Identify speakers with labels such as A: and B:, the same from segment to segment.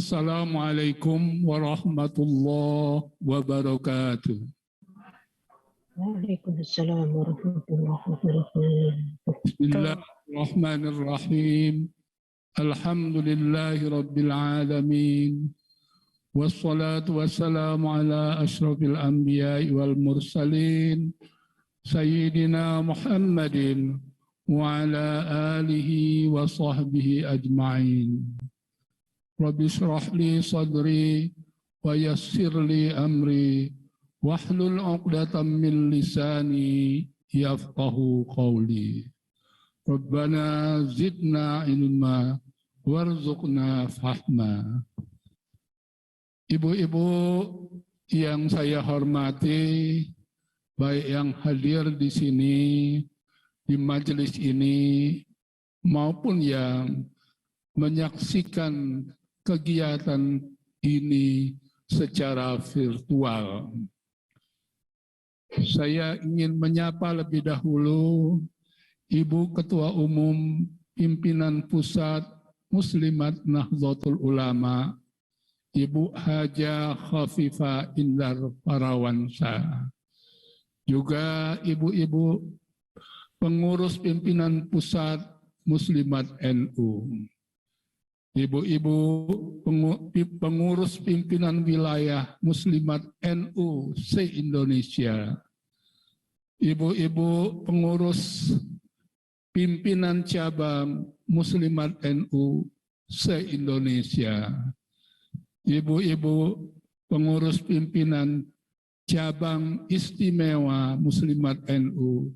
A: Assalamualaikum warahmatullahi wabarakatuh.
B: Waalaikumsalam warahmatullahi wabarakatuh.
A: Bismillahirrahmanirrahim. Alhamdulillahi rabbil alamin. Wassalatu wassalamu ala ashrafil anbiya'i wal mursalin. Sayyidina Muhammadin wa ala alihi wa sahbihi ajma'in. Rabbi shrah li sadri wa yassir li amri wahlul 'uqdatam min lisani yafqahu qawli. Rabbana zidna ilma warzuqna fahma. Ibu-ibu yang saya hormati, baik yang hadir di sini, di majelis ini, maupun yang menyaksikan kegiatan ini secara virtual. Saya ingin menyapa lebih dahulu Ibu Ketua Umum Pimpinan Pusat Muslimat Nahdlatul Ulama, Ibu Hajah Khafifah Indar Parawansa. Juga ibu-ibu pengurus pimpinan Pusat Muslimat NU. Ibu-ibu pengurus pimpinan wilayah Muslimat NU se-Indonesia, ibu-ibu pengurus pimpinan cabang Muslimat NU se-Indonesia, ibu-ibu pengurus pimpinan cabang istimewa Muslimat NU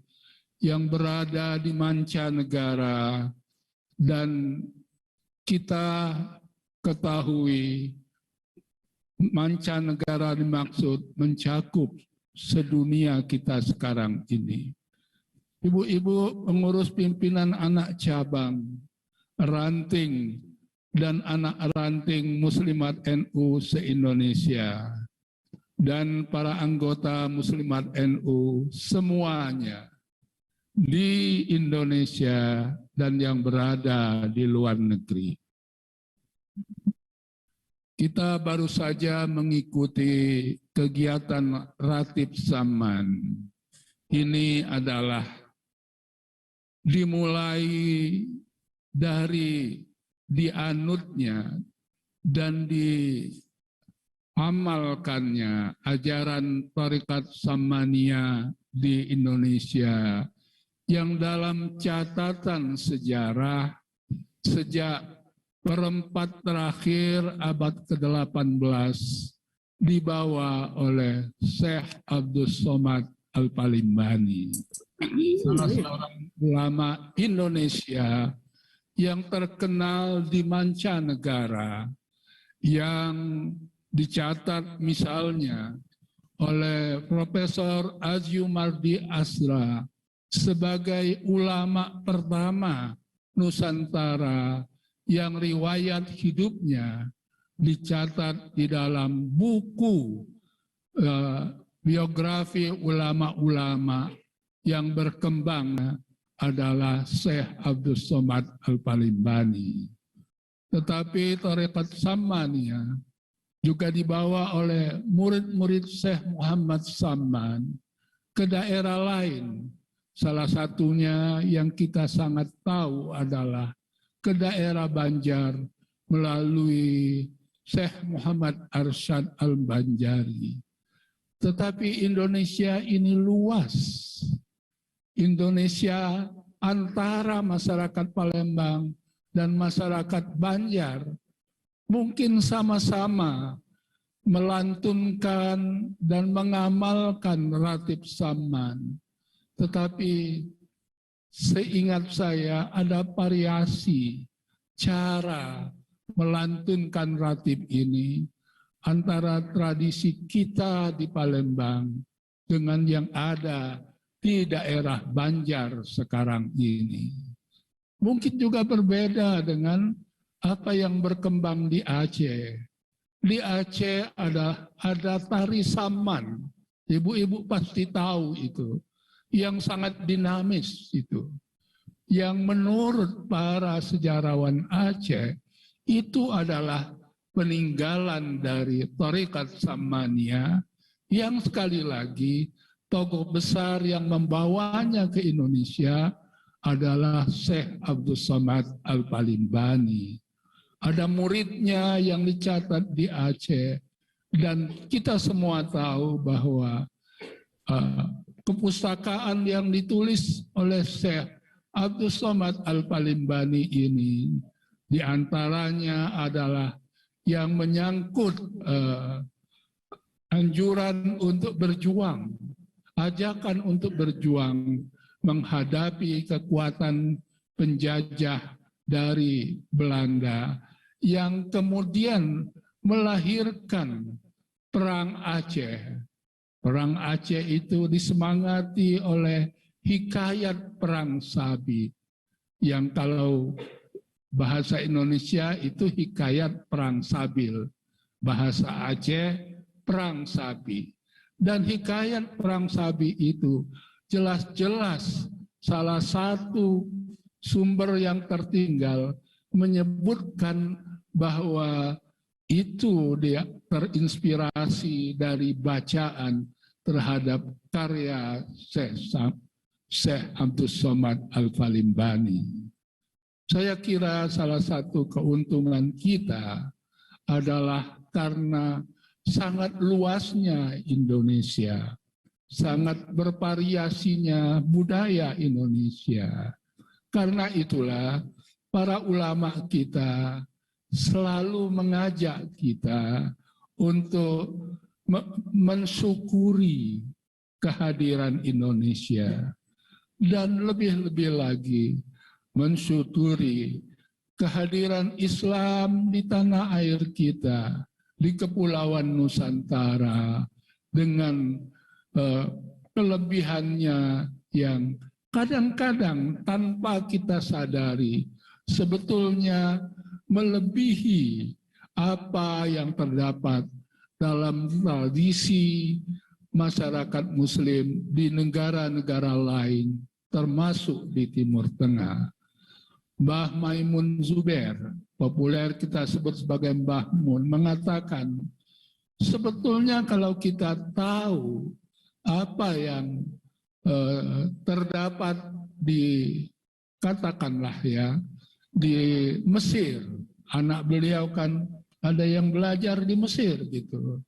A: yang berada di mancanegara, dan kita ketahui mancanegara dimaksud mencakup sedunia kita sekarang ini. Ibu-ibu pengurus pimpinan anak cabang, ranting, dan anak ranting Muslimat NU se-Indonesia, dan para anggota Muslimat NU semuanya di Indonesia dan yang berada di luar negeri. Kita baru saja mengikuti kegiatan Ratib Zaman. Ini adalah dimulai dari dianutnya dan diamalkannya ajaran Thariqat Samaniyah di Indonesia, yang dalam catatan sejarah sejak perempat terakhir abad ke-18 dibawa oleh Syekh Abdul Somad Al-Palimbani, salah seorang ulama Indonesia yang terkenal di mancanegara, yang dicatat misalnya oleh Profesor Azyumardi Asra sebagai ulama pertama Nusantara yang riwayat hidupnya dicatat di dalam buku biografi ulama-ulama yang berkembang adalah Syekh Abdul Somad Al-Palimbani. Tetapi Thariqat Samaniyah juga dibawa oleh murid-murid Syekh Muhammad Saman ke daerah lain. Salah satunya yang kita sangat tahu adalah ke daerah Banjar melalui Syekh Muhammad Arsyad Al-Banjari. Tetapi Indonesia ini luas. Indonesia antara masyarakat Palembang dan masyarakat Banjar mungkin sama-sama melantunkan dan mengamalkan Ratib Zaman. Tetapi seingat saya ada variasi cara melantunkan ratib ini antara tradisi kita di Palembang dengan yang ada di daerah Banjar sekarang ini. Mungkin juga berbeda dengan apa yang berkembang di Aceh. Di Aceh ada tari saman, ibu-ibu pasti tahu itu, yang sangat dinamis itu, yang menurut para sejarawan Aceh itu adalah peninggalan dari Thariqat Samaniyah yang sekali lagi tokoh besar yang membawanya ke Indonesia adalah Syekh Abdul Somad Al-Palimbani. Ada muridnya yang dicatat di Aceh, dan kita semua tahu bahwa kepustakaan yang ditulis oleh Syekh Abdul Somad Al-Palimbani ini diantaranya adalah yang menyangkut anjuran untuk berjuang, ajakan untuk berjuang menghadapi kekuatan penjajah dari Belanda yang kemudian melahirkan Perang Aceh. Perang Aceh itu disemangati oleh hikayat Perang Sabit, yang kalau bahasa Indonesia itu hikayat Perang Sabil, bahasa Aceh Perang Sabi. Dan hikayat Perang Sabi itu jelas-jelas salah satu sumber yang tertinggal menyebutkan bahwa itu dia terinspirasi dari bacaan terhadap karya Syekh Abdul Somad Al-Palimbani. Saya kira salah satu keuntungan kita adalah karena sangat luasnya Indonesia, sangat bervariasinya budaya Indonesia. Karena itulah para ulama kita selalu mengajak kita untuk mensyukuri kehadiran Indonesia, dan lebih-lebih lagi mensyukuri kehadiran Islam di tanah air kita, di Kepulauan Nusantara, dengan kelebihannya yang kadang-kadang tanpa kita sadari sebetulnya melebihi apa yang terdapat dalam tradisi masyarakat Muslim di negara-negara lain, termasuk di Timur Tengah. Mbah Maimun Zubair, populer kita sebut sebagai Mbah Mun, mengatakan sebetulnya kalau kita tahu apa yang terdapat di, katakanlah ya, di Mesir, anak beliau kan ada yang belajar di Mesir gitu.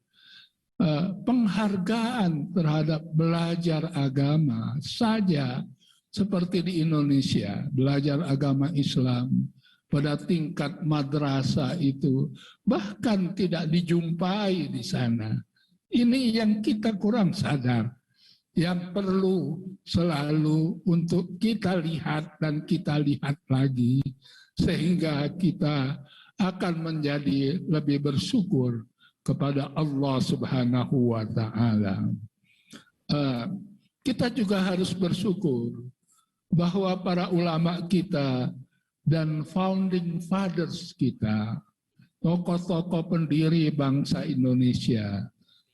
A: Penghargaan terhadap belajar agama saja seperti di Indonesia, belajar agama Islam pada tingkat madrasah itu bahkan tidak dijumpai di sana. Ini yang kita kurang sadar, yang perlu selalu untuk kita lihat dan kita lihat lagi, sehingga kita akan menjadi lebih bersyukur kepada Allah Subhanahu wa Ta'ala. Kita juga harus bersyukur bahwa para ulama kita dan founding fathers kita, tokoh-tokoh pendiri bangsa Indonesia,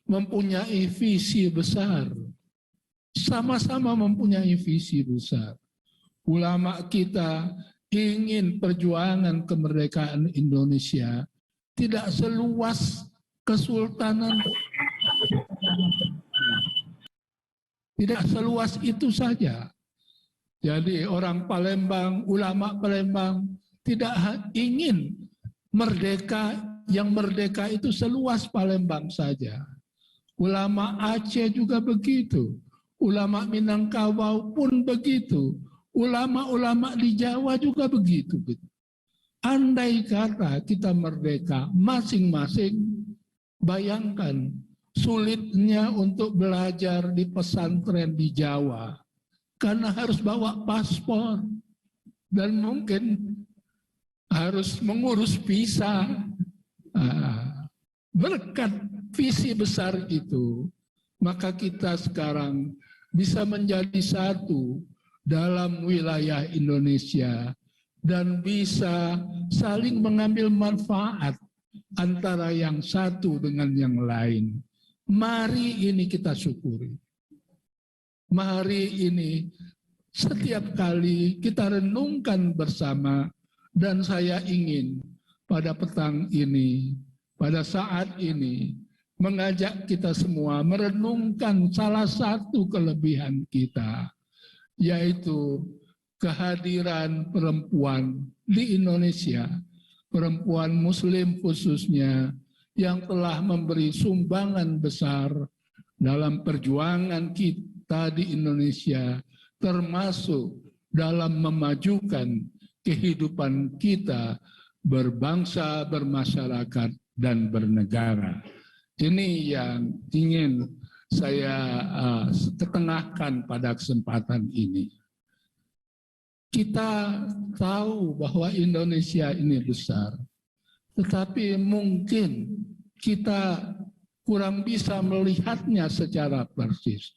A: mempunyai visi besar, sama-sama mempunyai visi besar. Ulama kita ingin perjuangan kemerdekaan Indonesia tidak seluas kesultanan, tidak seluas itu saja. Jadi orang Palembang, ulama Palembang tidak ingin merdeka, yang merdeka itu seluas Palembang saja. Ulama Aceh juga begitu, ulama Minangkabau pun begitu, ulama-ulama di Jawa juga begitu. Andai kata kita merdeka masing-masing, bayangkan sulitnya untuk belajar di pesantren di Jawa karena harus bawa paspor dan mungkin harus mengurus visa. Berkat visi besar itu, maka kita sekarang bisa menjadi satu dalam wilayah Indonesia dan bisa saling mengambil manfaat antara yang satu dengan yang lain. Mari ini kita syukuri. Mari ini setiap kali kita renungkan bersama, dan saya ingin pada petang ini pada saat ini mengajak kita semua merenungkan salah satu kelebihan kita, yaitu kehadiran perempuan di Indonesia, perempuan Muslim khususnya, yang telah memberi sumbangan besar dalam perjuangan kita di Indonesia, termasuk dalam memajukan kehidupan kita berbangsa, bermasyarakat, dan bernegara. Ini yang ingin saya ketengahkan pada kesempatan ini. Kita tahu bahwa Indonesia ini besar, tetapi mungkin kita kurang bisa melihatnya secara persis.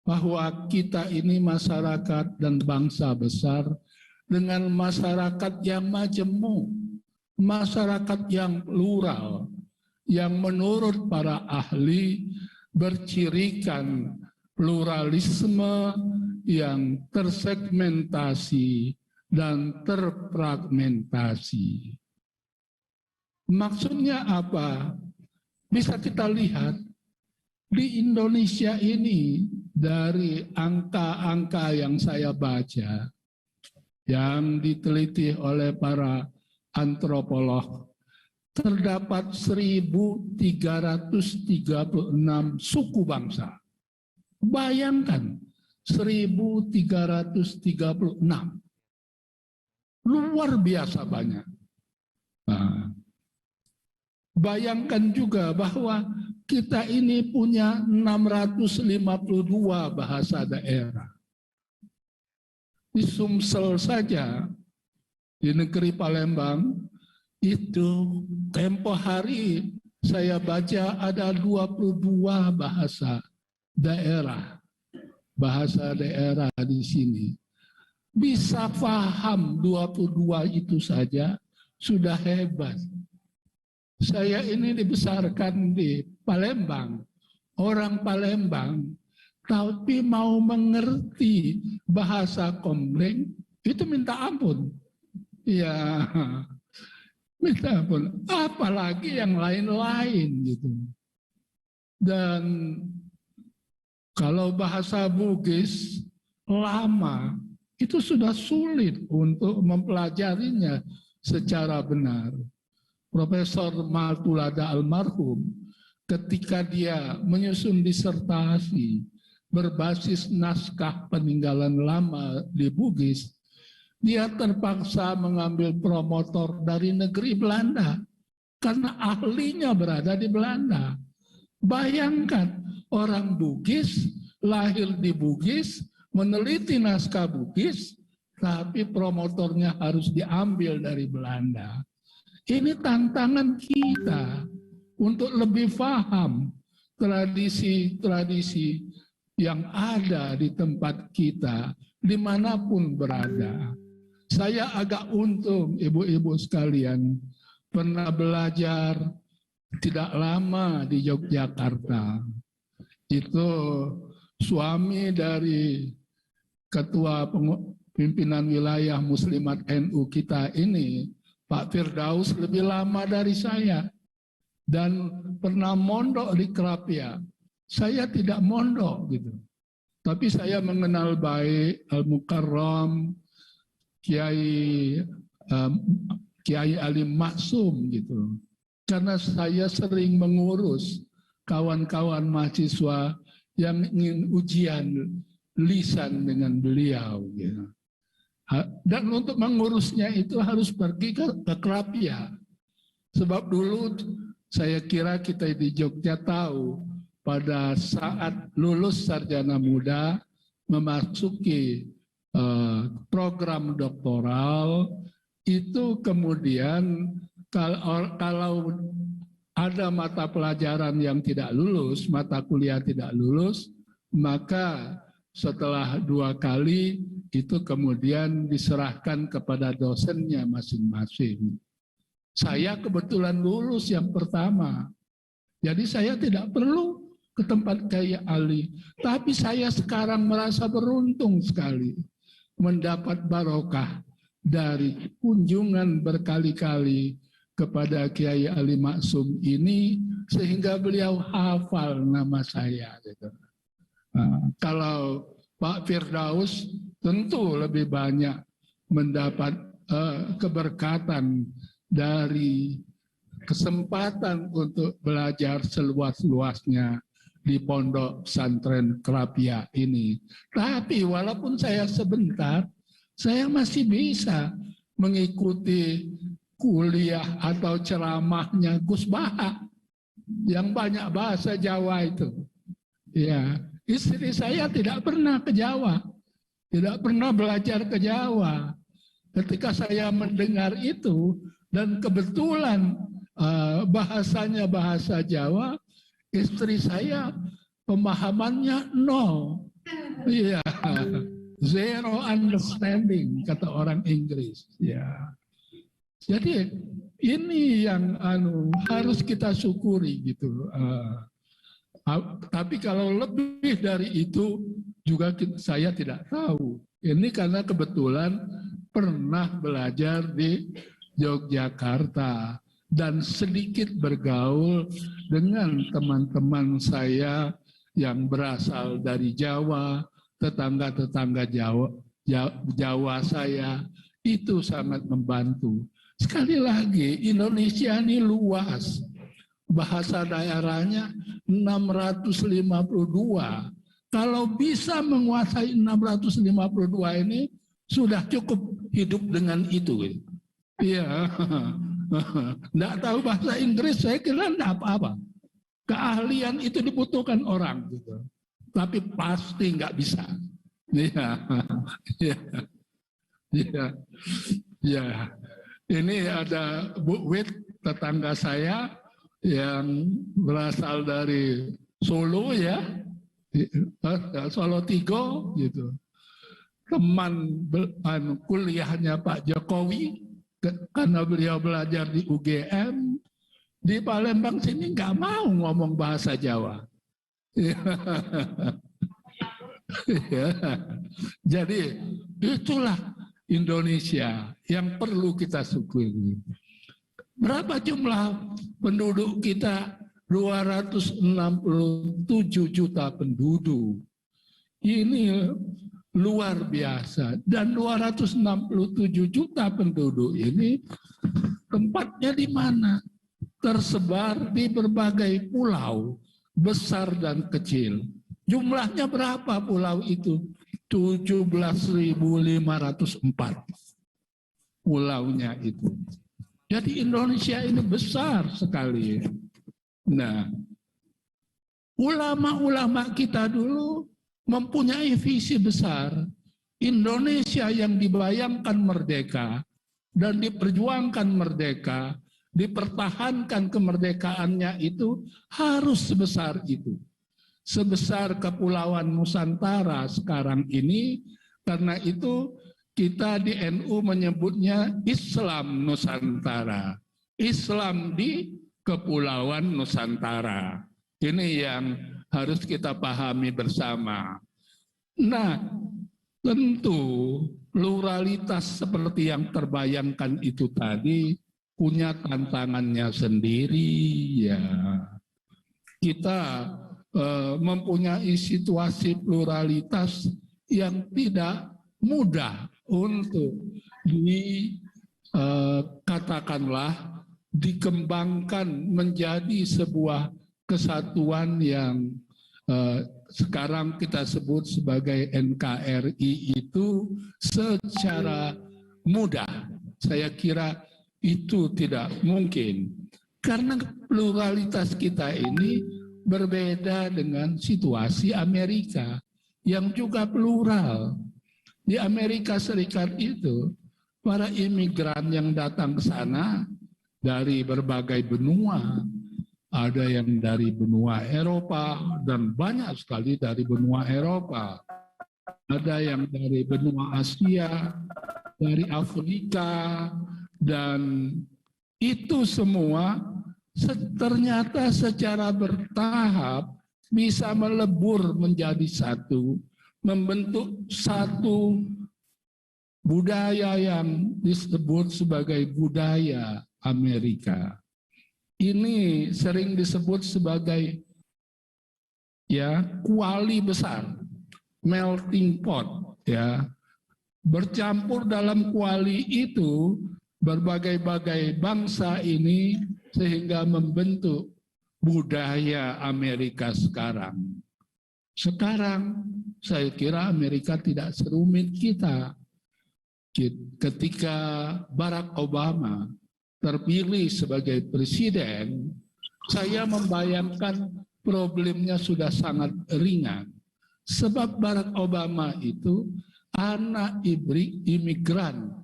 A: Bahwa kita ini masyarakat dan bangsa besar dengan masyarakat yang majemuk, masyarakat yang plural, yang menurut para ahli bercirikan pluralisme yang tersegmentasi dan terfragmentasi. Maksudnya apa? Bisa kita lihat di Indonesia ini dari angka-angka yang saya baca, yang diteliti oleh para antropolog, terdapat 1.336 suku bangsa. Bayangkan, 1.336. Luar biasa banyak. Nah, bayangkan juga bahwa kita ini punya 652 bahasa daerah. Di Sumsel saja, di negeri Palembang, itu tempo hari saya baca ada 22 bahasa daerah. Bahasa daerah di sini. Bisa paham 22 itu saja sudah hebat. Saya ini dibesarkan di Palembang, orang Palembang, tapi mau mengerti bahasa Kompleng itu minta ampun. Ya, minta ampun. Apalagi yang lain-lain gitu. Dan kalau bahasa Bugis lama, itu sudah sulit untuk mempelajarinya secara benar. Profesor Matulada almarhum, ketika dia menyusun disertasi berbasis naskah peninggalan lama di Bugis, dia terpaksa mengambil promotor dari negeri Belanda, karena ahlinya berada di Belanda. Bayangkan, orang Bugis, lahir di Bugis, meneliti naskah Bugis, tapi promotornya harus diambil dari Belanda. Ini tantangan kita untuk lebih paham tradisi-tradisi yang ada di tempat kita, dimanapun berada. Saya agak untung, ibu-ibu sekalian, pernah belajar tidak lama di Yogyakarta. Itu suami dari ketua pimpinan wilayah Muslimat NU kita ini, Pak Firdaus, lebih lama dari saya. Dan pernah mondok di Krapia. Saya tidak mondok gitu. Tapi saya mengenal baik Al-Mukarram, Kiai Alim Maksum gitu. Karena saya sering mengurus kawan-kawan mahasiswa yang ingin ujian lisan dengan beliau. Gitu. Dan untuk mengurusnya itu harus pergi ke Krapia. Sebab dulu saya kira kita di Jogja tahu pada saat lulus sarjana muda memasuki program doktoral, itu kemudian kalau ada mata pelajaran yang tidak lulus, mata kuliah tidak lulus, maka setelah 2 kali itu kemudian diserahkan kepada dosennya masing-masing. Saya kebetulan lulus yang pertama, jadi saya tidak perlu ke tempat Kiai Ali. Tapi saya sekarang merasa beruntung sekali mendapat barokah dari kunjungan berkali-kali kepada Kiai Ali Maksum ini sehingga beliau hafal nama saya. Gitu. Kalau Pak Firdaus tentu lebih banyak mendapat keberkatan dari kesempatan untuk belajar seluas-luasnya di Pondok Pesantren Krapia ini. Tapi walaupun saya sebentar, saya masih bisa mengikuti kuliah atau ceramahnya Gus Baha yang banyak bahasa Jawa itu. Ya, istri saya tidak pernah ke Jawa, tidak pernah belajar ke Jawa. Ketika saya mendengar itu dan kebetulan bahasanya bahasa Jawa, istri saya pemahamannya nol. Iya, zero understanding kata orang Inggris. Ya. Jadi ini yang harus kita syukuri gitu. Tapi kalau lebih dari itu juga saya tidak tahu. Ini karena kebetulan pernah belajar di Yogyakarta dan sedikit bergaul dengan teman-teman saya yang berasal dari Jawa, tetangga-tetangga Jawa saya, itu sangat membantu. Sekali lagi, Indonesia ini luas. Bahasa daerahnya 652. Kalau bisa menguasai 652 ini, sudah cukup hidup dengan itu. Iya. Nggak tahu bahasa Inggris, saya kira nggak apa-apa. Keahlian itu dibutuhkan orang. Gitu. Tapi pasti nggak bisa. Iya. Iya. Iya. Iya. Ini ada Bu Wit, tetangga saya yang berasal dari Solo ya, Solo Tigo gitu. Teman kuliahnya Pak Jokowi karena beliau belajar di UGM, di Palembang sini nggak mau ngomong bahasa Jawa. Jadi itulah Indonesia yang perlu kita syukuri. Berapa jumlah penduduk kita? 267 juta penduduk. Ini luar biasa. Dan 267 juta penduduk ini tempatnya di mana? Tersebar di berbagai pulau, besar dan kecil. Jumlahnya berapa pulau itu? 17.504 pulaunya itu. Jadi Indonesia ini besar sekali. Nah, ulama-ulama kita dulu mempunyai visi besar. Indonesia yang dibayangkan merdeka dan diperjuangkan merdeka, dipertahankan kemerdekaannya itu harus sebesar itu. Sebesar Kepulauan Nusantara sekarang ini, karena itu kita di NU menyebutnya Islam Nusantara. Islam di Kepulauan Nusantara. Ini yang harus kita pahami bersama. Nah, tentu pluralitas seperti yang terbayangkan itu tadi punya tantangannya sendiri ya. Kita mempunyai situasi pluralitas yang tidak mudah untuk katakanlah dikembangkan menjadi sebuah kesatuan yang sekarang kita sebut sebagai NKRI itu secara mudah. Saya kira itu tidak mungkin karena pluralitas kita ini berbeda dengan situasi Amerika yang juga plural. Di Amerika Serikat itu, para imigran yang datang ke sana dari berbagai benua, ada yang dari benua Eropa dan banyak sekali dari benua Eropa. Ada yang dari benua Asia, dari Afrika, dan itu semua ternyata secara bertahap bisa melebur menjadi satu, membentuk satu budaya yang disebut sebagai budaya Amerika. Ini sering disebut sebagai kuali besar, melting pot, bercampur dalam kuali itu berbagai-bagai bangsa ini sehingga membentuk budaya Amerika sekarang. Sekarang saya kira Amerika tidak serumit kita. Ketika Barack Obama terpilih sebagai presiden, saya membayangkan problemnya sudah sangat ringan. Sebab Barack Obama itu anak imigran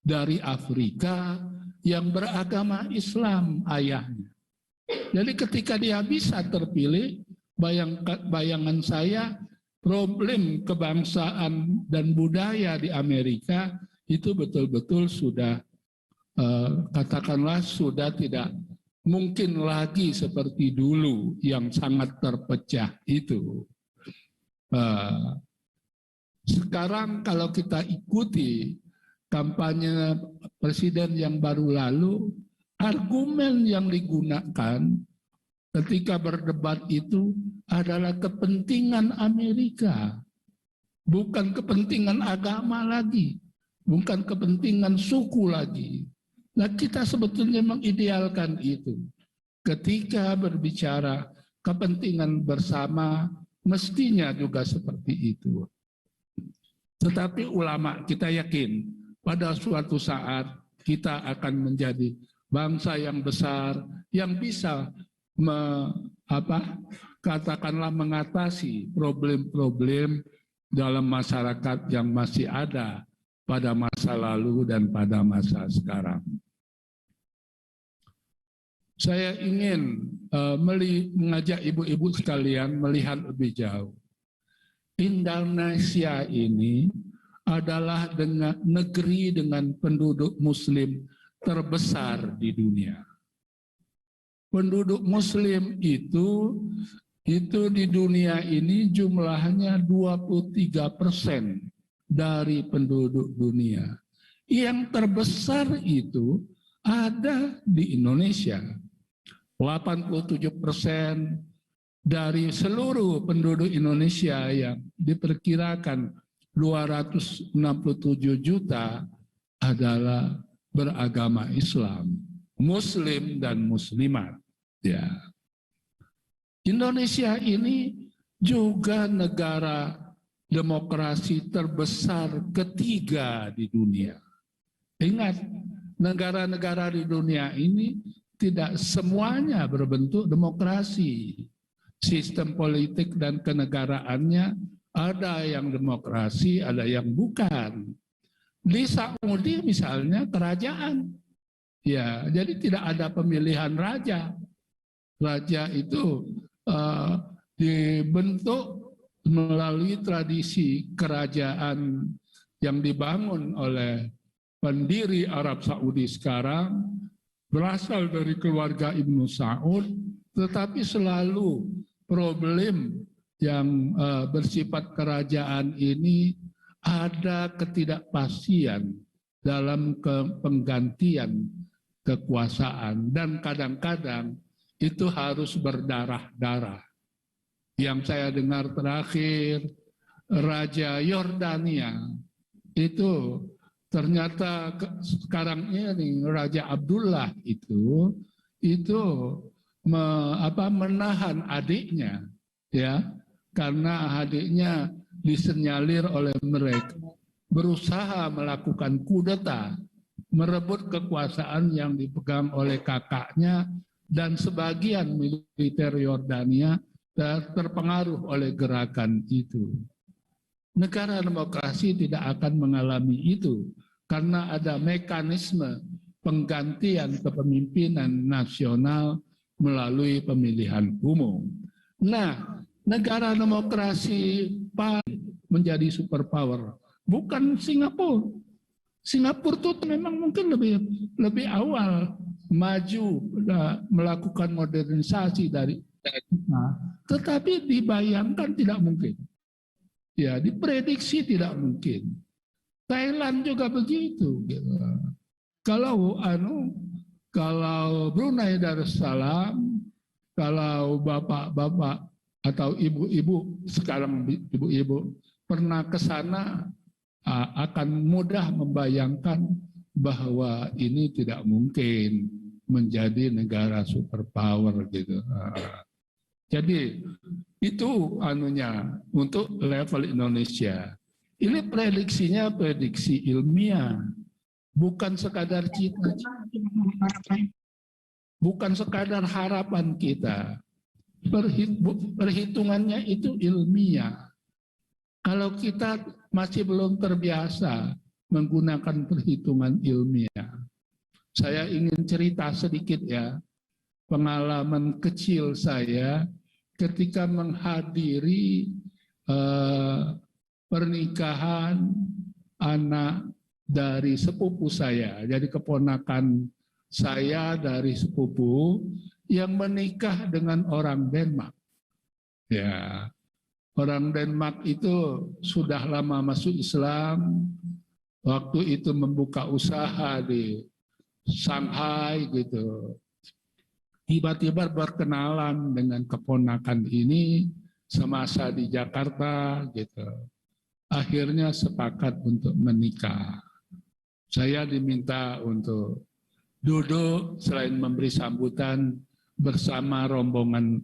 A: dari Afrika yang beragama Islam ayahnya. Jadi ketika dia bisa terpilih, bayangan saya problem kebangsaan dan budaya di Amerika itu betul-betul sudah katakanlah sudah tidak mungkin lagi seperti dulu yang sangat terpecah itu. Sekarang kalau kita ikuti kampanye presiden yang baru lalu, argumen yang digunakan ketika berdebat itu adalah kepentingan Amerika, bukan kepentingan agama lagi, bukan kepentingan suku lagi. Nah, kita sebetulnya mengidealkan itu. Ketika berbicara kepentingan bersama, mestinya juga seperti itu. Tetapi ulama kita yakin pada suatu saat kita akan menjadi bangsa yang besar yang bisa katakanlah mengatasi problem-problem dalam masyarakat yang masih ada pada masa lalu dan pada masa sekarang. Saya ingin mengajak ibu-ibu sekalian melihat lebih jauh. Indonesia ini adalah negeri dengan penduduk muslim terbesar di dunia. Penduduk muslim itu di dunia ini jumlahnya 23% dari penduduk dunia. Yang terbesar itu ada di Indonesia. 87% dari seluruh penduduk Indonesia yang diperkirakan 267 juta adalah beragama Islam, Muslim dan Muslimat. Ya. Indonesia ini juga negara demokrasi terbesar ketiga di dunia. Ingat, negara-negara di dunia ini tidak semuanya berbentuk demokrasi. Sistem politik dan kenegaraannya ada yang demokrasi, ada yang bukan. Di Saudi misalnya kerajaan. Ya, jadi tidak ada pemilihan raja. Raja itu dibentuk melalui tradisi kerajaan yang dibangun oleh pendiri Arab Saudi sekarang, berasal dari keluarga Ibnu Saud, tetapi selalu problem yang bersifat kerajaan ini ada ketidakpastian dalam penggantian kekuasaan dan kadang-kadang itu harus berdarah-darah. Yang saya dengar terakhir, Raja Yordania itu ternyata sekarang ini Raja Abdullah itu menahan adiknya, ya, karena adiknya disenyalir oleh mereka berusaha melakukan kudeta, merebut kekuasaan yang dipegang oleh kakaknya, dan sebagian militer Yordania terpengaruh oleh gerakan itu. Negara demokrasi tidak akan mengalami itu karena ada mekanisme penggantian kepemimpinan nasional melalui pemilihan umum. Nah, negara demokrasi menjadi superpower, bukan Singapura. Singapura itu memang mungkin lebih awal maju melakukan modernisasi dari tetapi dibayangkan tidak mungkin. Ya, diprediksi tidak mungkin. Thailand juga begitu. Gitu. Kalau Kalau Brunei Darussalam, kalau bapak-bapak atau ibu-ibu, sekarang ibu-ibu pernah ke sana, akan mudah membayangkan bahwa ini tidak mungkin menjadi negara superpower gitu. Jadi itu anunya untuk level Indonesia. Ini prediksinya prediksi ilmiah, bukan sekadar cita-cita, bukan sekadar harapan kita. Perhitungannya itu ilmiah. Kalau kita masih belum terbiasa menggunakan perhitungan ilmiah, saya ingin cerita sedikit ya, pengalaman kecil saya ketika menghadiri pernikahan anak dari sepupu saya, jadi keponakan saya dari sepupu yang menikah dengan orang Denmark. Ya, orang Denmark itu sudah lama masuk Islam, waktu itu membuka usaha di Shanghai gitu. Tiba-tiba berkenalan dengan keponakan ini semasa di Jakarta gitu. Akhirnya sepakat untuk menikah. Saya diminta untuk duduk selain memberi sambutan bersama rombongan,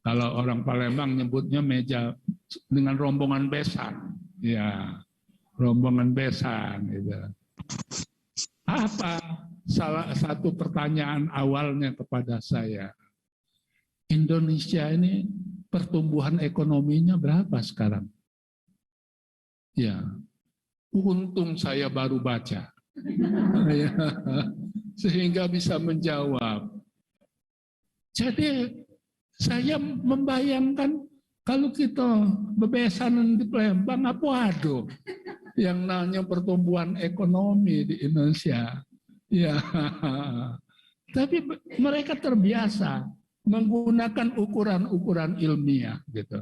A: kalau orang Palembang nyebutnya meja dengan rombongan besan, ya, rombongan besan gitu. Apa salah satu pertanyaan awalnya kepada saya, Indonesia ini pertumbuhan ekonominya berapa sekarang? Ya, untung saya baru baca, sehingga bisa menjawab. Jadi saya membayangkan kalau kita bebesanan di Palembang, waduh, yang namanya pertumbuhan ekonomi di Indonesia. Ya, tapi mereka terbiasa menggunakan ukuran-ukuran ilmiah, gitu.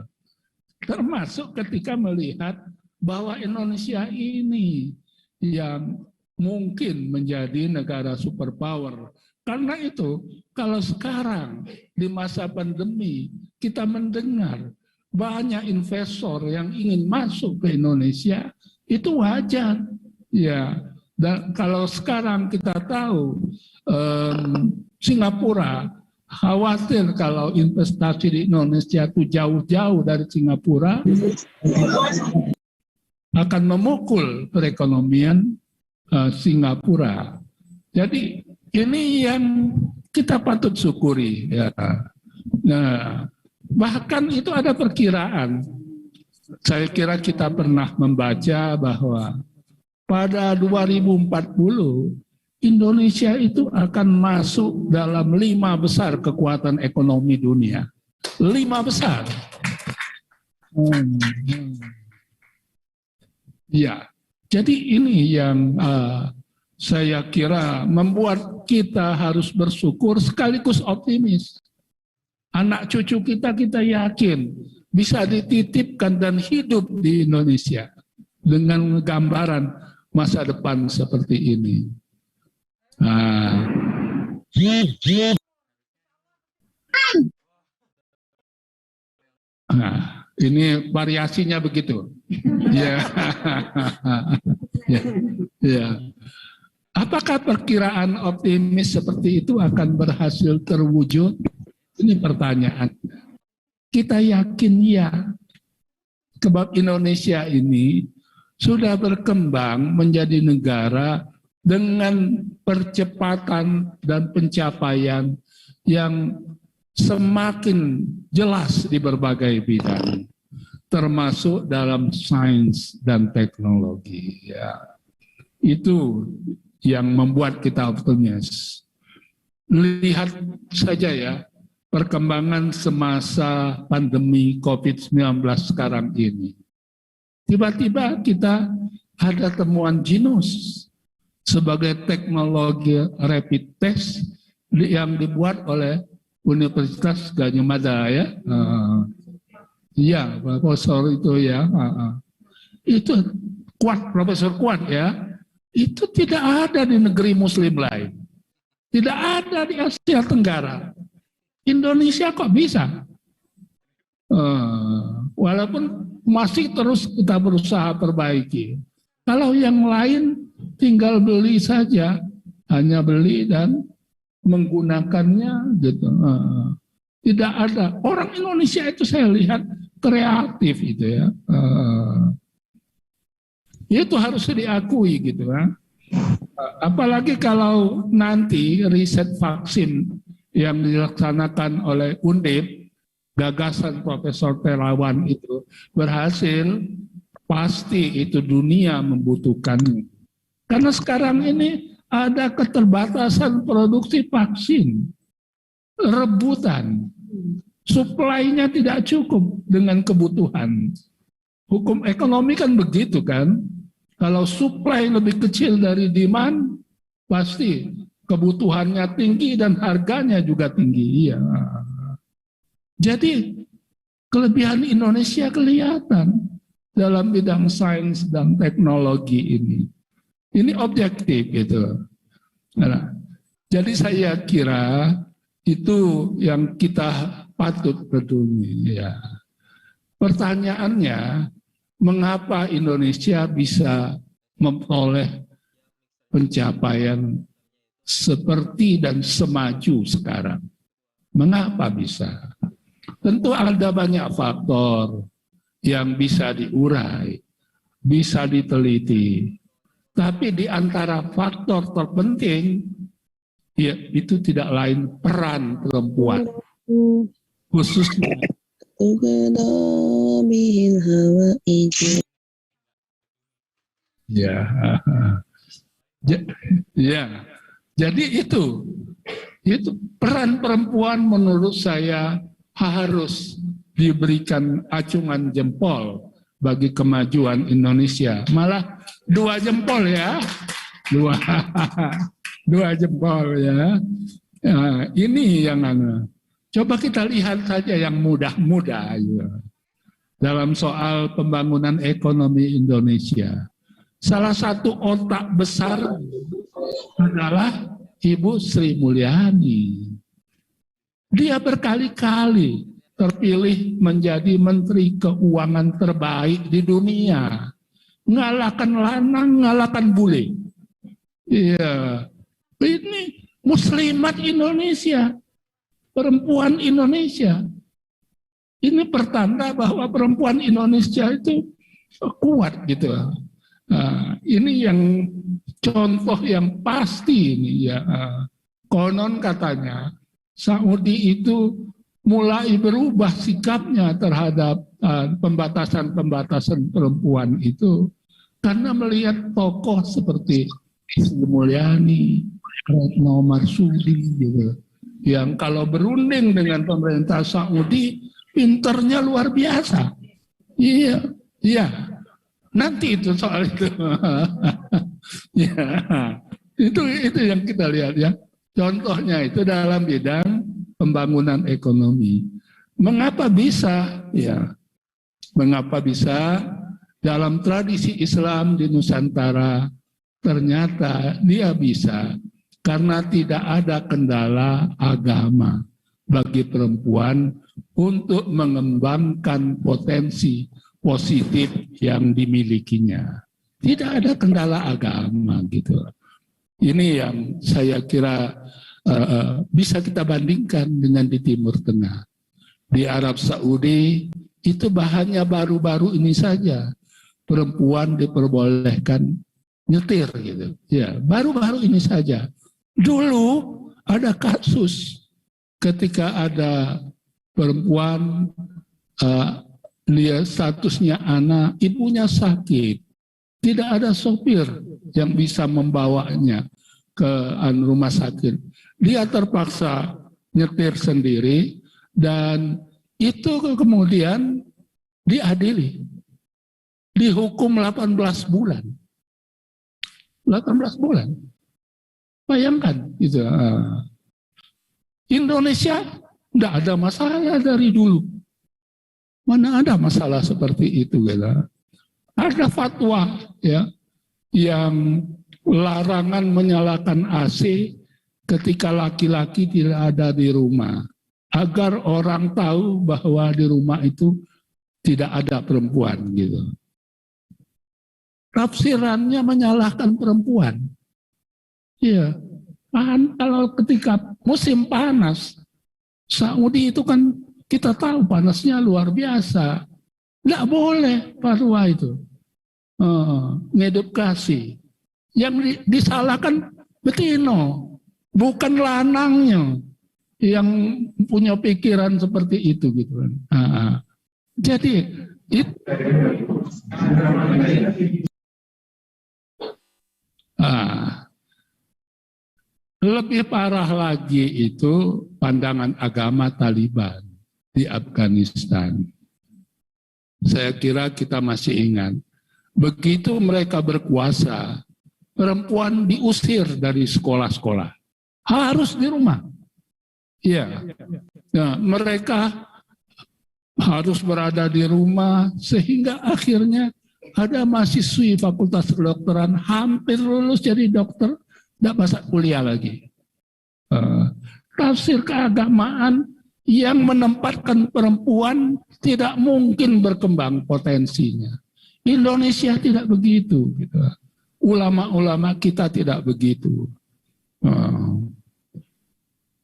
A: Termasuk ketika melihat bahwa Indonesia ini yang mungkin menjadi negara superpower. Karena itu, kalau sekarang di masa pandemi kita mendengar banyak investor yang ingin masuk ke Indonesia, itu wajar. Ya, dan kalau sekarang kita tahu Singapura khawatir kalau investasi di Indonesia itu jauh-jauh dari Singapura akan memukul perekonomian Singapura. Jadi ini yang kita patut syukuri. Ya. Nah, bahkan itu ada perkiraan. Saya kira kita pernah membaca bahwa pada 2040 Indonesia itu akan masuk dalam 5 besar kekuatan ekonomi dunia. 5 besar. Ya, jadi ini yang saya kira membuat kita harus bersyukur sekaligus optimis. Anak cucu kita yakin bisa dititipkan dan hidup di Indonesia dengan gambaran masa depan seperti ini. Ini variasinya begitu. Ya. Ya. Apakah perkiraan optimis seperti itu akan berhasil terwujud? Ini pertanyaan. Kita yakin ya, sebab Indonesia ini sudah berkembang menjadi negara dengan percepatan dan pencapaian yang semakin jelas di berbagai bidang, termasuk dalam sains dan teknologi. Ya. Itu yang membuat kita optimis. Lihat saja ya, perkembangan semasa pandemi COVID-19 sekarang ini. Tiba-tiba kita ada temuan Genus sebagai teknologi rapid test yang dibuat oleh Universitas Gadjah Mada ya. Iya, profesor itu ya. Itu kuat, profesor kuat ya. Itu tidak ada di negeri muslim lain. Tidak ada di Asia Tenggara. Indonesia kok bisa? Walaupun masih terus kita berusaha perbaiki. Kalau yang lain tinggal beli saja, hanya beli dan menggunakannya gitu. Tidak ada. Orang Indonesia itu saya lihat kreatif itu ya. Itu harus diakui gitu kan. Apalagi kalau nanti riset vaksin yang dilaksanakan oleh Undip, gagasan Profesor Terawan itu berhasil, pasti itu dunia membutuhkannya. Karena sekarang ini ada keterbatasan produksi vaksin, rebutan, suplainya tidak cukup dengan kebutuhan. Hukum ekonomi kan begitu kan, kalau supply lebih kecil dari demand, pasti kebutuhannya tinggi dan harganya juga tinggi. Iya. Jadi kelebihan Indonesia kelihatan dalam bidang sains dan teknologi ini. Ini objektif gitu. Nah, jadi saya kira itu yang kita patut peduli. Ya. Pertanyaannya, mengapa Indonesia bisa memperoleh pencapaian seperti dan semaju sekarang? Mengapa bisa? Tentu ada banyak faktor yang bisa diurai, bisa diteliti. Tapi di antara faktor terpenting, ya itu tidak lain peran perempuan. Khususnya. Ya, ya. Jadi itu peran perempuan menurut saya harus diberikan acungan jempol bagi kemajuan Indonesia. Malah 2 jempol ya, dua jempol ya. Nah, ini yang coba kita lihat saja yang mudah-mudah ya. Dalam soal pembangunan ekonomi Indonesia. Salah satu otak besar adalah Ibu Sri Mulyani. Dia berkali-kali terpilih menjadi Menteri Keuangan terbaik di dunia. Ngalahkan lanang, ngalahkan bule. Iya, ini muslimat Indonesia, perempuan Indonesia. Ini pertanda bahwa perempuan Indonesia itu kuat gitu. Nah, ini yang contoh yang pasti ini ya. Konon katanya Saudi itu mulai berubah sikapnya terhadap pembatasan-pembatasan perempuan itu karena melihat tokoh seperti Sri Mulyani, Retno Marsudi gitu, yang kalau berunding dengan pemerintah Saudi pinternya luar biasa. Iya, iya. Nanti itu soal itu. Ya, itu yang kita lihat ya. Contohnya itu dalam bidang pembangunan ekonomi. Mengapa bisa? Ya, mengapa bisa? Dalam tradisi Islam di Nusantara ternyata dia bisa karena tidak ada kendala agama bagi perempuan untuk mengembangkan potensi positif yang dimilikinya. Tidak ada kendala agama gitu. Ini yang saya kira bisa kita bandingkan dengan di Timur Tengah. Di Arab Saudi itu bahannya baru-baru ini saja. Perempuan diperbolehkan nyetir gitu. Ya, baru-baru ini saja. Dulu ada kasus ketika ada perempuan dia statusnya anak, ibunya sakit, tidak ada sopir yang bisa membawanya ke rumah sakit. Dia terpaksa nyetir sendiri dan itu kemudian diadili, dihukum 18 bulan. 18 bulan. Bayangkan gitu. Indonesia tidak ada masalah dari dulu. Mana ada masalah seperti itu gitu. Ada fatwa ya yang larangan menyalakan AC ketika laki-laki tidak ada di rumah, agar orang tahu bahwa di rumah itu tidak ada perempuan gitu. Tafsirannya menyalahkan perempuan. Iya, kalau ketika musim panas, Saudi itu kan kita tahu panasnya luar biasa. Nggak boleh fatwa itu ngedukasi. Yang disalahkan betino, bukan lanangnya yang punya pikiran seperti itu gitu kan. Jadi lebih parah lagi itu pandangan agama Taliban di Afghanistan. Saya kira kita masih ingat, begitu mereka berkuasa, perempuan diusir dari sekolah-sekolah, harus di rumah. Ya, nah, mereka harus berada di rumah sehingga akhirnya ada mahasiswi Fakultas Kedokteran hampir lulus jadi dokter, tidak masa kuliah lagi. Tafsir keagamaan yang menempatkan perempuan tidak mungkin berkembang potensinya. Indonesia tidak begitu. Gitu. Ulama-ulama kita tidak begitu.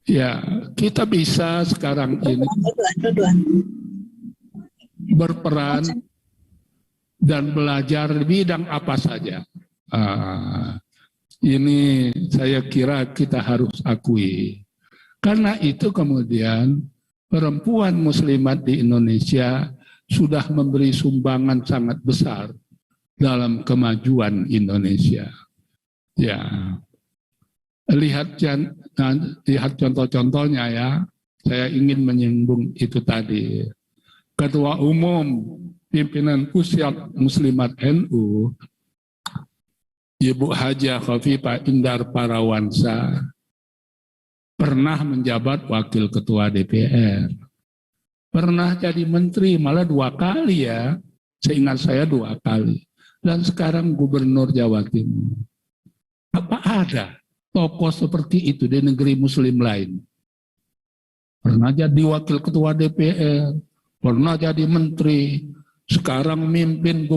A: Ya, kita bisa sekarang ini berperan dan belajar di bidang apa saja. Ini saya kira kita harus akui. Karena itu kemudian perempuan muslimat di Indonesia sudah memberi sumbangan sangat besar dalam kemajuan Indonesia. Ya, lihat contoh-contohnya ya. Saya ingin menyinggung itu tadi. Ketua Umum Pimpinan Pusat Muslimat NU, Ibu Hajah Khofifah Indar Parawansa, pernah menjabat Wakil Ketua DPR. Pernah jadi menteri, malah 2 kali ya. Seingat saya 2 kali. Dan sekarang Gubernur Jawa Timur. Apa ada tokoh seperti itu di negeri muslim lain? Pernah jadi Wakil Ketua DPR, pernah jadi menteri, sekarang mimpin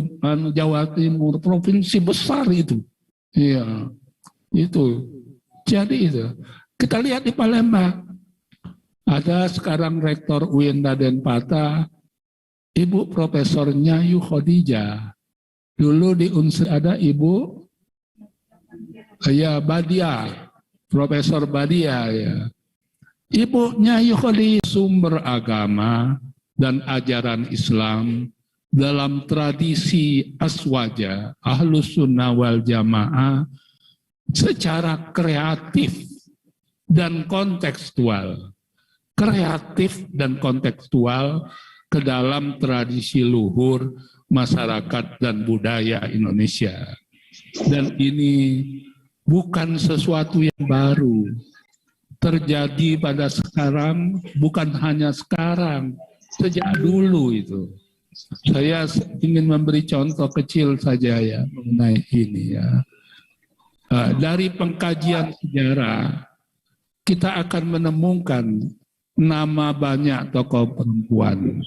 A: Jawa Timur, provinsi besar itu. Iya, itu. Jadi itu. Kita lihat di Palembang. Ada sekarang Rektor UIN Denpasar, Ibu Profesor Nyayu Khadijah. Dulu di Unsur ada Ibu Badia, Profesor Badia ya. Ibu Nyayu Khadijah sumber agama dan ajaran Islam dalam tradisi aswaja Ahlus Sunnah wal Jamaah secara kreatif dan kontekstual. Kreatif dan kontekstual ke dalam tradisi luhur masyarakat dan budaya Indonesia. Dan ini bukan sesuatu yang baru. Terjadi pada sekarang, bukan hanya sekarang, sejak dulu itu. Saya ingin memberi contoh kecil saja ya mengenai ini ya. Dari pengkajian sejarah, kita akan menemukan nama banyak tokoh perempuan.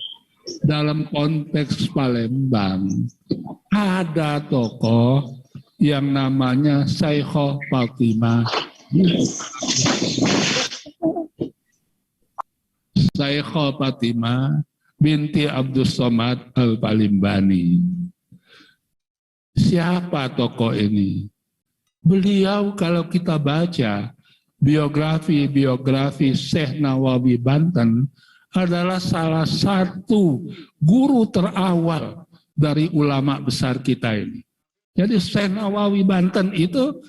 A: Dalam konteks Palembang, ada tokoh yang namanya Sayyidah Fatimah. Sayyidah Fatimah binti Abdus Somad Al-Palimbani. Siapa tokoh ini? Beliau kalau kita baca biografi Syekh Nawawi Banten adalah salah satu guru terawal dari ulama besar kita ini. Jadi Syekh Nawawi Banten itu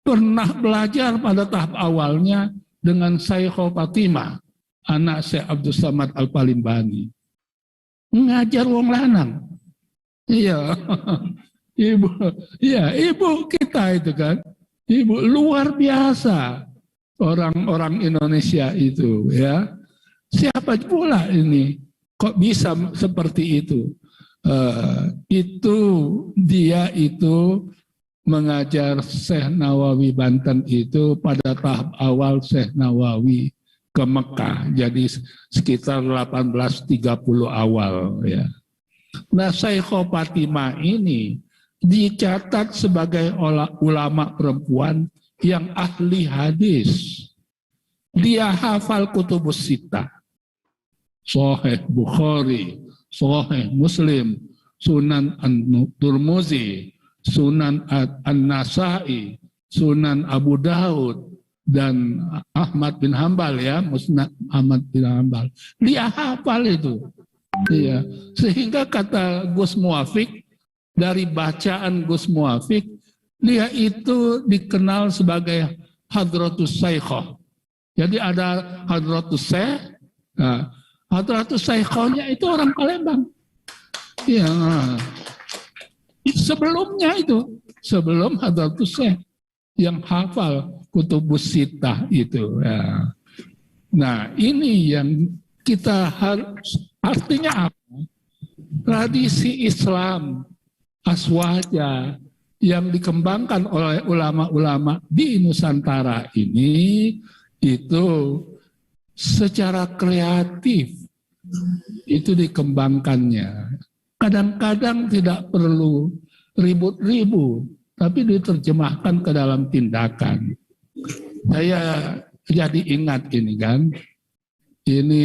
A: pernah belajar pada tahap awalnya dengan Sayyidah Fatimah, anak Syekh Abdul Samad Al-Palimbani. Ngajar wong lanang. Iya. Ibu kita itu kan. Ibu luar biasa. Orang-orang Indonesia itu ya. Siapa pula ini? Kok bisa seperti itu? Dia itu mengajar Syekh Nawawi Banten itu pada tahap awal Syekh Nawawi ke Mekah, jadi sekitar 1830 awal ya. Nah, Syekhah Fatimah ini dicatat sebagai ulama perempuan yang ahli hadis. Dia hafal kutubus sittah, Sahih Bukhari, Sahih Muslim, Sunan An-Tirmidzi, Sunan An-Nasai, Sunan Abu Daud, dan Ahmad bin Hambal ya, Musnad Ahmad bin Hambal. Dia hafal itu. Iya. Sehingga kata Gus Muwafiq, dari bacaan Gus Muwafiq, dia itu dikenal sebagai Hadratus Syekhah. Jadi ada Hadratus Syekh, nah, Hadratus Syekhahnya itu orang Palembang. Iya. Sebelumnya itu, sebelum Hadratus Syekh yang hafal kutubus sittah itu. Ya. Nah, ini yang kita harus, artinya apa? Tradisi Islam aswaja yang dikembangkan oleh ulama-ulama di Nusantara ini itu secara kreatif itu dikembangkannya. Kadang-kadang tidak perlu ribut-ribut, tapi diterjemahkan ke dalam tindakan. Saya jadi ingat ini kan, ini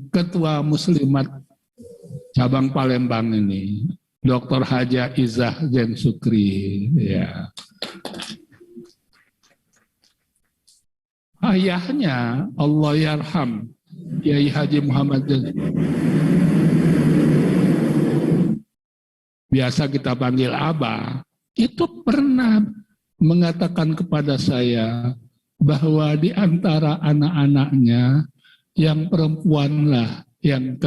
A: Ketua Muslimat cabang Palembang ini, Dr. Haja Izzah Zen Sukri. Ya. Ayahnya Allah yarham, Kiai Haji Muhammad Zen. Biasa kita panggil Abah, itu pernah mengatakan kepada saya bahwa di antara anak-anaknya yang perempuanlah yang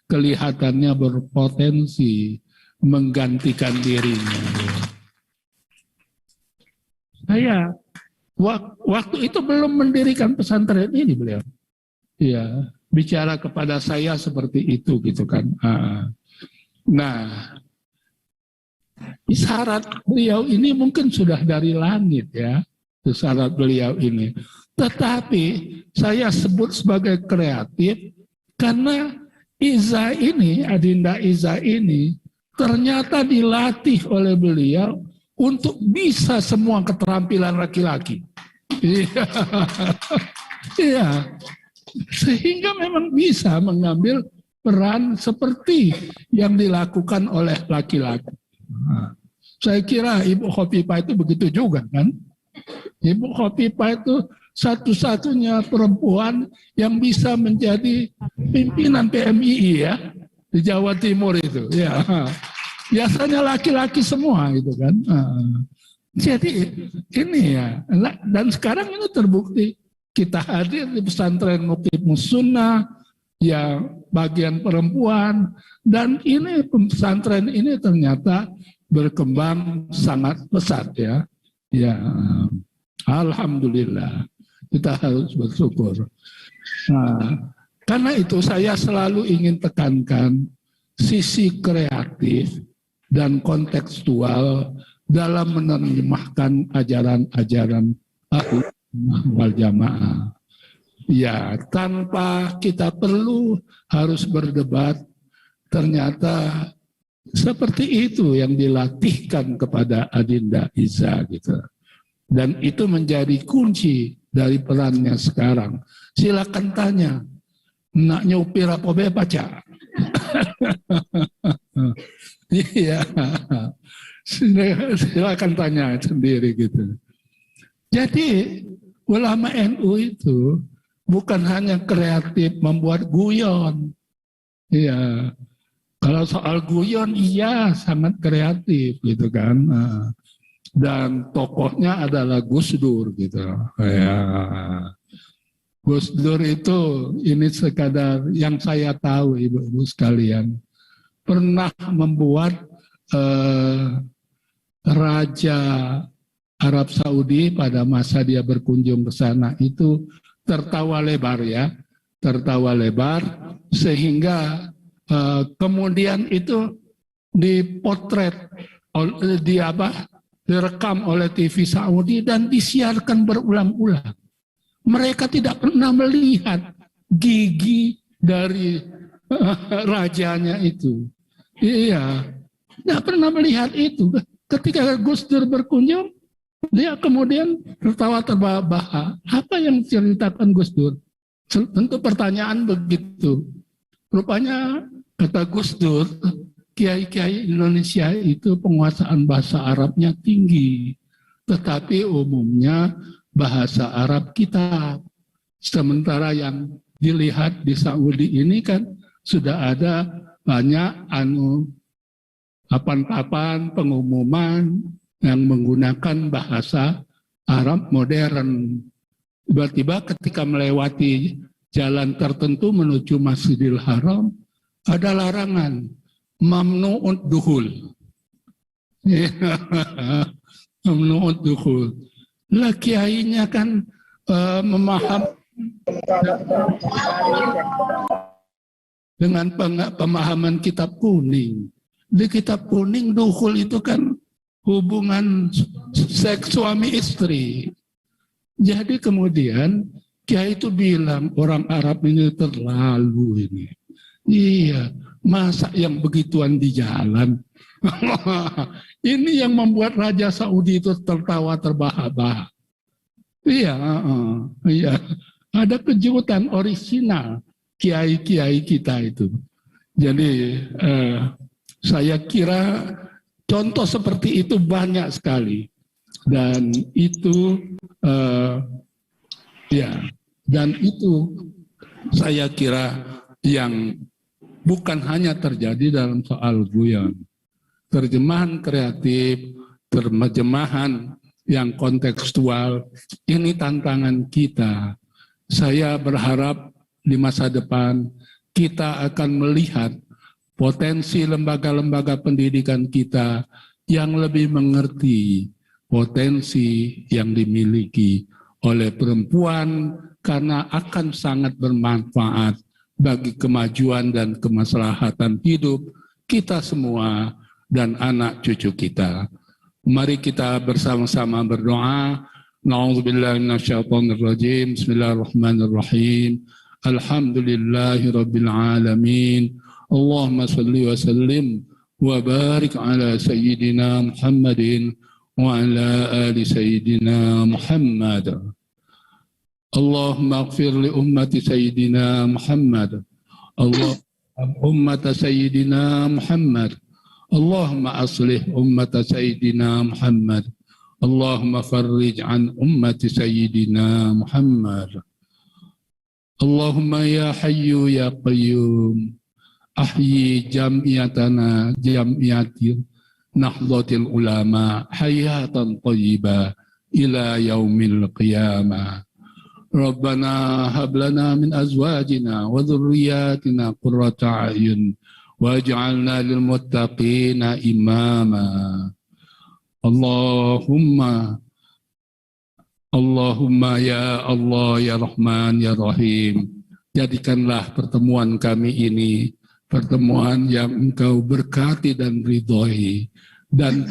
A: kelihatannya berpotensi menggantikan dirinya. Saya waktu itu belum mendirikan pesantren ini beliau. Ya, bicara kepada saya seperti itu gitu kan. Nah, isyarat beliau ini mungkin sudah dari langit ya, isyarat beliau ini. Tetapi saya sebut sebagai kreatif karena Iza ini, Adinda Iza ini ternyata dilatih oleh beliau untuk bisa semua keterampilan laki-laki. Iya. Sehingga memang bisa mengambil peran seperti yang dilakukan oleh laki-laki. Nah, saya kira Ibu Khofifah itu begitu juga kan. Ibu Khofifah itu satu-satunya perempuan yang bisa menjadi pimpinan PMII ya di Jawa Timur itu. Ya, biasanya laki-laki semua gitu kan. Jadi ini ya, dan sekarang ini terbukti kita hadir di pesantren Muqim Sunnah ya bagian perempuan, dan ini pesantren ini ternyata berkembang sangat pesat ya. Ya, alhamdulillah. Kita harus bersyukur. Nah, karena itu saya selalu ingin tekankan sisi kreatif dan kontekstual dalam menerjemahkan ajaran-ajaran Ahlussunnah wal Jamaah. Ya, tanpa kita perlu harus berdebat, ternyata seperti itu yang dilatihkan kepada Adinda Iza gitu. Dan itu menjadi kunci dari perannya sekarang. Silakan tanya, nak nyupir apa baca? Iya, silakan tanya sendiri gitu. Jadi ulama NU itu bukan hanya kreatif membuat guyon. Iya, kalau soal guyon iya sangat kreatif gitu kan. Dan tokohnya adalah Gus Dur gitu. Ya. Gus Dur itu ini sekadar yang saya tahu ibu-ibu sekalian pernah membuat Raja Arab Saudi pada masa dia berkunjung ke sana itu tertawa lebar ya, tertawa lebar sehingga kemudian itu dipotret di apa? direkam oleh TV Saudi dan disiarkan berulang-ulang. Mereka tidak pernah melihat gigi dari rajanya itu. Iya, tidak pernah melihat itu. Ketika Gus Dur berkunjung, dia kemudian tertawa terbahak-bahak. Apa yang diceritakan Gus Dur? Tentu pertanyaan begitu. Rupanya kata Gus Dur, kiai-kiai Indonesia itu penguasaan bahasa Arabnya tinggi, tetapi umumnya bahasa Arab kitab. Sementara yang dilihat di Saudi ini kan sudah ada banyak papan-papan pengumuman yang menggunakan bahasa Arab modern. Tiba-tiba ketika melewati jalan tertentu menuju Masjidil Haram, ada larangan, mamnu'ud dukhul. Mamnu'ud dukhul. Lah kiainya kan memaham dengan pemahaman kitab kuning. Di kitab kuning dukhul itu kan hubungan seks suami istri. Jadi kemudian kiai itu bilang orang Arab ini terlalu ini. Iya, masa yang begituan di jalan. Ini yang membuat Raja Saudi itu tertawa terbahak-bahak. Iya, iya. Ada kejutan orisinal kiai-kiai kita itu. Jadi saya kira contoh seperti itu banyak sekali. Dan itu dan itu saya kira yang bukan hanya terjadi dalam soal guyon. Terjemahan kreatif, terjemahan yang kontekstual, ini tantangan kita. Saya berharap di masa depan kita akan melihat potensi lembaga-lembaga pendidikan kita yang lebih mengerti potensi yang dimiliki oleh perempuan karena akan sangat bermanfaat bagi kemajuan dan kemaslahatan hidup kita semua dan anak cucu kita. Mari kita bersama-sama berdoa. Na'udzubillahi minasyaitonirrajim. Bismillahirrahmanirrahim. Alhamdulillahirabbil alamin. Allahumma shalli wa sallim wa barik ala sayyidina Muhammadin wa ala ali sayyidina Muhammad. Allahumma ighfir li ummati sayyidina Muhammad. Ummata sayyidina Muhammad. Allahumma aslih ummata sayyidina Muhammad. Allahumma farrij an ummati sayyidina Muhammad. Allahumma ya hayyu ya qayyum ahyi jam'iyatana jam'iyati nahdlatil ulama hayatan thayyibah ila yaumil qiyamah. Rabbana hab lana min azwajina wa dhurriyyatina qurrata a'yun waj'alna lil muttaqina imama. Allahumma ya Allah ya Rahman ya Rahim, jadikanlah pertemuan kami ini pertemuan yang Engkau berkati dan ridhoi, dan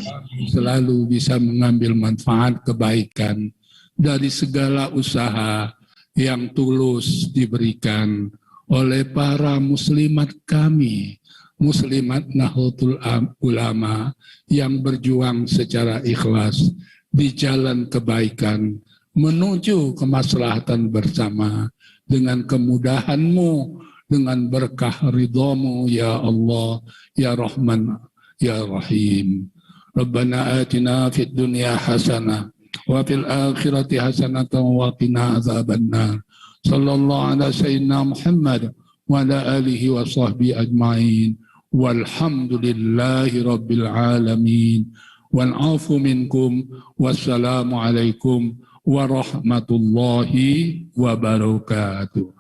A: selalu bisa mengambil manfaat kebaikan dari segala usaha yang tulus diberikan oleh para muslimat kami, muslimat Nahdlatul Ulama yang berjuang secara ikhlas di jalan kebaikan menuju kemaslahatan bersama dengan kemudahan-Mu, dengan berkah ridha-Mu ya Allah ya Rahman ya Rahim. Rabbana atina fid dunya hasanah wa fil akhirati hasanatan wa qina azabannar. Sallallahu ala sayyidina Muhammad wa ala alihi wa sahbihi ajma'in. Walhamdulillahi rabbil alamin. Wal afu minkum. Wassalamu alaikum warahmatullahi wabarakatuh.